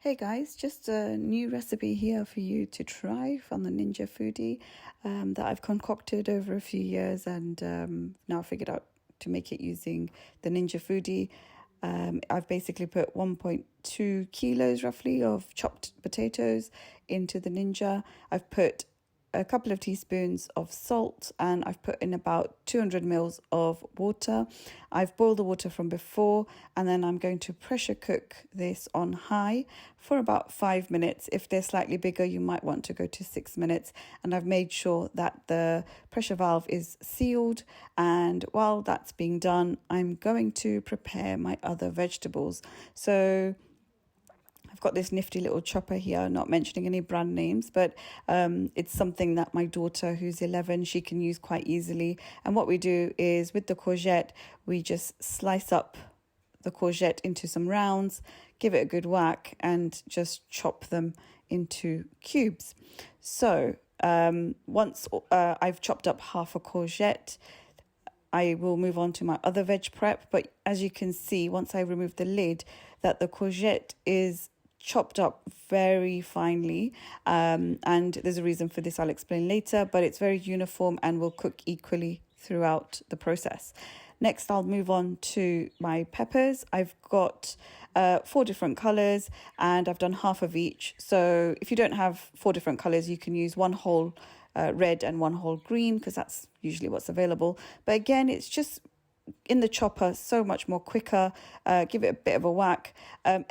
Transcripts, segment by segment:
Hey guys, just a new recipe here for you to try from the Ninja Foodie that I've concocted over a few years and now figured out to make it using the Ninja Foodie. I've basically put 1.2 kilos roughly of chopped potatoes into the Ninja. I've put a couple of teaspoons of salt and I've put in about 200 mils of water. I've boiled the water from before and then I'm going to pressure cook this on high for about 5 minutes. If they're slightly bigger, you might want to go to 6 minutes. And I've made sure that the pressure valve is sealed. And while that's being done, I'm going to prepare my other vegetables. So I've got this nifty little chopper here, not mentioning any brand names, but it's something that my daughter, who's 11, she can use quite easily. And what we do is with the courgette, we just slice up the courgette into some rounds, give it a good whack, and just chop them into cubes. So once I've chopped up half a courgette, I will move on to my other veg prep. But as you can see, once I remove the lid, that the courgette is chopped up very finely, and there's a reason for this I'll explain later, but it's very uniform and will cook equally throughout the process. Next, I'll move on to my peppers. I've got 4 different colors and I've done half of each. So if you don't have 4 different colors, you can use one whole red and one whole green, because that's usually what's available. But again, it's just in the chopper so much more quicker. Give it a bit of a whack.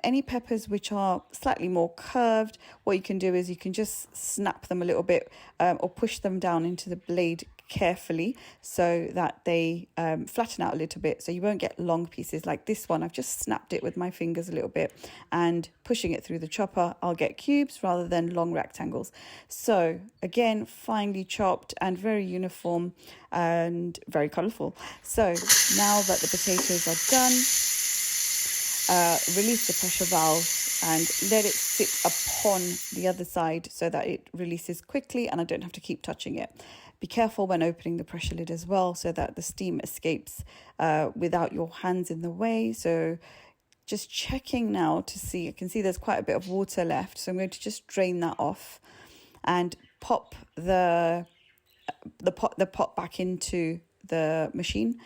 Any peppers which are slightly more curved, what you can do is you can just snap them a little bit or push them down into the blade carefully so that they flatten out a little bit, so you won't get long pieces like this one. I've just snapped it with my fingers a little bit, and pushing it through the chopper, I'll get cubes rather than long rectangles. So again, finely chopped and very uniform and very colourful. So now that the potatoes are done, release the pressure valve and let it sit upon the other side so that it releases quickly and I don't have to keep touching it. Be careful when opening the pressure lid as well, so that the steam escapes without your hands in the way. So just checking now to see, I can see there's quite a bit of water left, so I'm going to just drain that off and pop the pot back into the machine.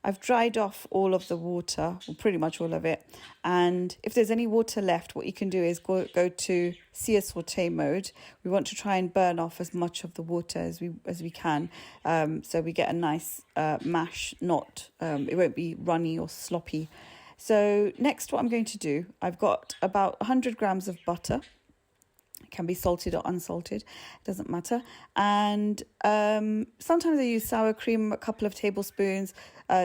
I've dried off all of the water, or pretty much all of it, and if there's any water left, what you can do is go to sear saute mode. We want to try and burn off as much of the water as we can, so we get a nice mash, not it won't be runny or sloppy. So next, what I'm going to do, I've got about 100 grams of butter. It can be salted or unsalted, it doesn't matter. And sometimes I use sour cream, a couple of tablespoons,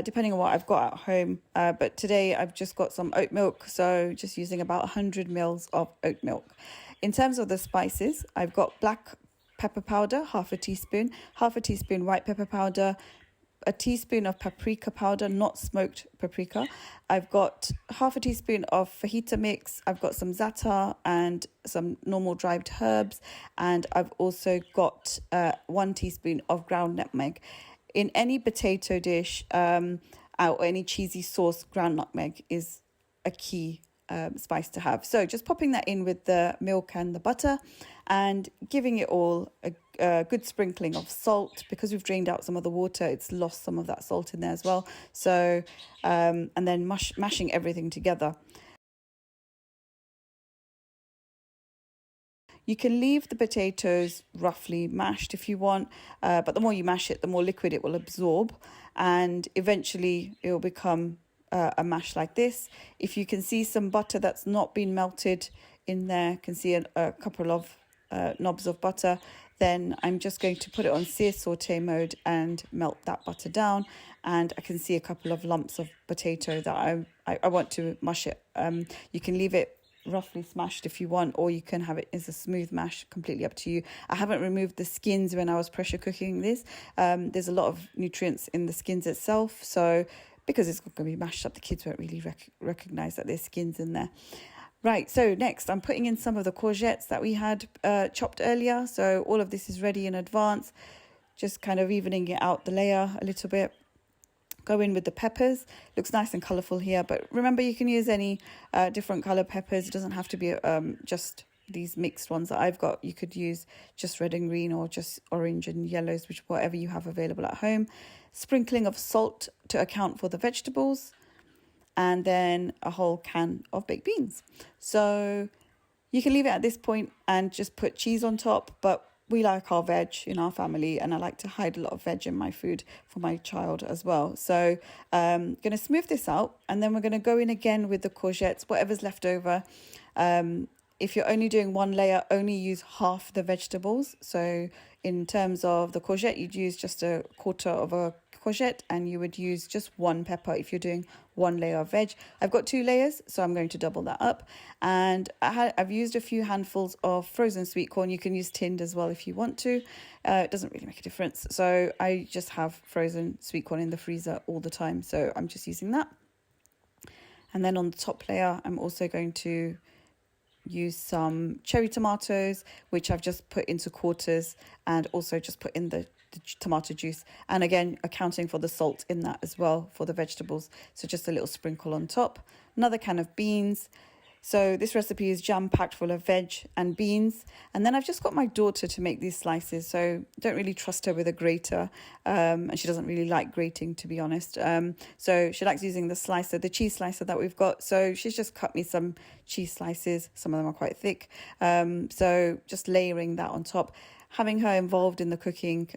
depending on what I've got at home. But today I've just got some oat milk, so just using about 100 mils of oat milk. In terms of the spices, I've got black pepper powder, half a teaspoon white pepper powder, a teaspoon of paprika powder, not smoked paprika. I've got half a teaspoon of fajita mix. I've got some zaatar and some normal dried herbs. And I've also got 1 teaspoon of ground nutmeg. In any potato dish or any cheesy sauce, ground nutmeg is a key spice to have. So just popping that in with the milk and the butter and giving it all a good sprinkling of salt. Because we've drained out some of the water, it's lost some of that salt in there as well. So and then mashing everything together. You can leave the potatoes roughly mashed if you want, but the more you mash it, the more liquid it will absorb, and eventually it will become a mash like this. If you can see some butter that's not been melted in there, can see a couple of knobs of butter, then I'm just going to put it on sear saute mode and melt that butter down. And I can see a couple of lumps of potato that I want to mush it. You can leave it roughly smashed if you want, or you can have it as a smooth mash, completely up to you. I haven't removed the skins when I was pressure cooking this. There's a lot of nutrients in the skins itself, so because it's going to be mashed up, the kids won't really recognize that there's skins in there. Right, so next I'm putting in some of the courgettes that we had chopped earlier. So all of this is ready in advance, just kind of evening it out the layer a little bit. go in with the peppers. Looks nice and colourful here, but remember you can use any different colour peppers. It doesn't have to be just these mixed ones that I've got. You could use just red and green or just orange and yellows, which whatever you have available at home. Sprinkling of salt to account for the vegetables, and then a whole can of baked beans. So you can leave it at this point and just put cheese on top, but we like our veg in our family, and I like to hide a lot of veg in my food for my child as well. So going to smooth this out, and then we're going to go in again with the courgettes, whatever's left over. If you're only doing one layer, only use half the vegetables. So in terms of the courgette, you'd use just a quarter of a courgette, and you would use just one pepper if you're doing one layer of veg. I've got 2 layers, so I'm going to double that up. And I've used a few handfuls of frozen sweet corn. You can use tinned as well if you want to. It doesn't really make a difference. So I just have frozen sweet corn in the freezer all the time, so I'm just using that. And then on the top layer, I'm also going to use some cherry tomatoes, which I've just put into quarters, and also just put in the tomato juice, and again accounting for the salt in that as well for the vegetables, so just a little sprinkle on top. Another can of beans. So this recipe is jam-packed full of veg and beans. And then I've just got my daughter to make these slices, so don't really trust her with a grater, and she doesn't really like grating, to be honest. So she likes using the slicer, the cheese slicer that we've got. So she's just cut me some cheese slices. Some of them are quite thick. So just layering that on top. Having her involved in the cooking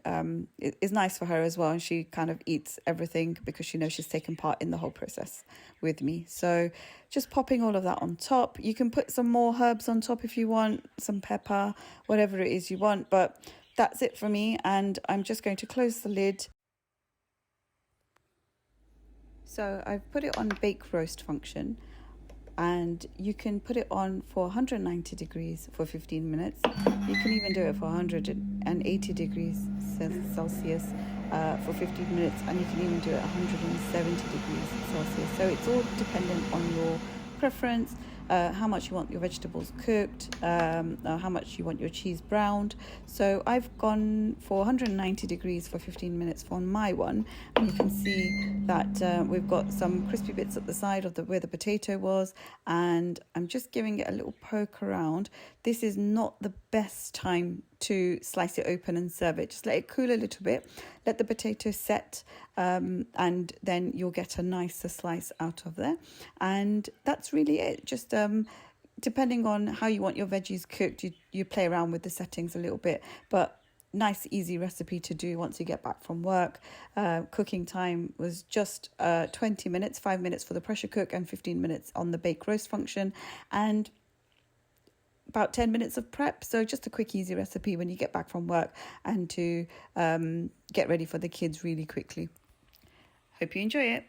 is nice for her as well, and she kind of eats everything because she knows she's taken part in the whole process with me. So just popping all of that on top. You can put some more herbs on top if you want, some pepper, whatever it is you want, but that's it for me, and I'm just going to close the lid. So I've put it on bake roast function, and you can put it on for 190 degrees for 15 minutes. You can even do it for 180 degrees Celsius for 15 minutes, and you can even do it 170 degrees Celsius. So it's all dependent on your preference, how much you want your vegetables cooked, how much you want your cheese browned. So I've gone for 190 degrees for 15 minutes for my one, and you can see that we've got some crispy bits at the side of where the potato was, and I'm just giving it a little poke around. This is not the best time to slice it open and serve it. Just let it cool a little bit, let the potato set, and then you'll get a nicer slice out of there. And that's really it. Just depending on how you want your veggies cooked, you play around with the settings a little bit, but nice easy recipe to do once you get back from work. Cooking time was just 20 minutes, 5 minutes for the pressure cook and 15 minutes on the bake roast function, and about 10 minutes of prep. So just a quick easy recipe when you get back from work and to get ready for the kids really quickly. Hope you enjoy it.